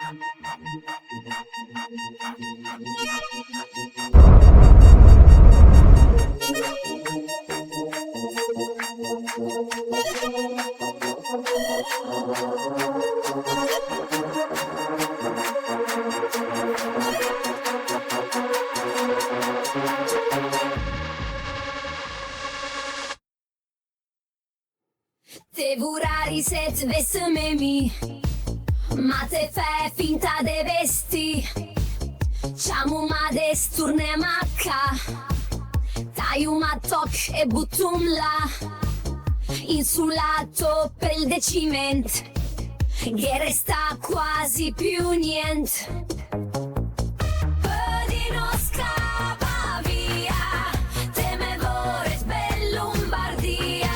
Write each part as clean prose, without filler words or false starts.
Te vorrei se tvesseme mi, ma te fai finta de vesti. Ciamo ma des turnem a ca, taiu ma toc e buttum la. Insulato pel de ciment, che resta quasi più niente. Pădi no scappa via, te me vorrei per Lombardia.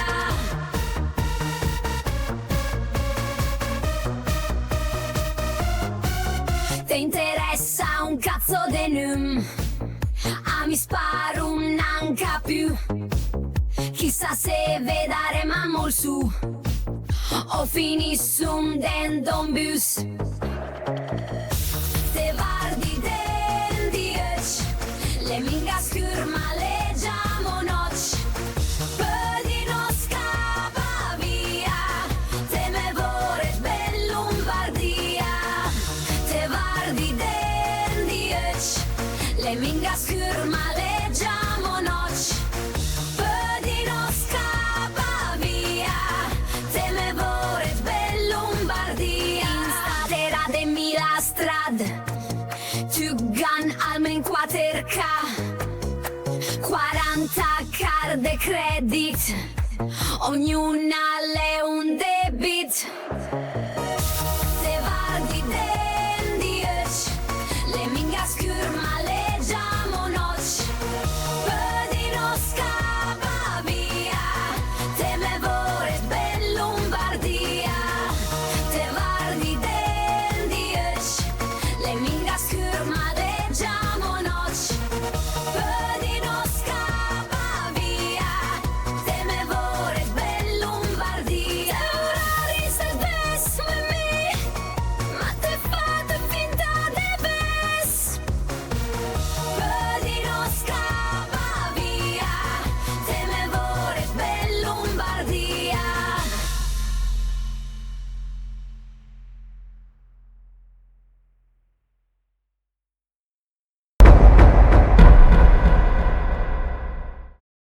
Te interessa un cazzo de num, a mi sparo un'anca più. Chissà se vedere mamma su, o finissum dentro un bus. Te vardi den dieci, le minga scurma leggiamo noci. Pădi no scappa via, te me vorrei per Lombardia. Te vardi den dieci, le minga scurma leggiamo noci. Pădi no scappa via, te me vorrei per Lombardia. In statera de mila strad, tu gan almen quaterca, 40 card de credit, ognuna le un debit.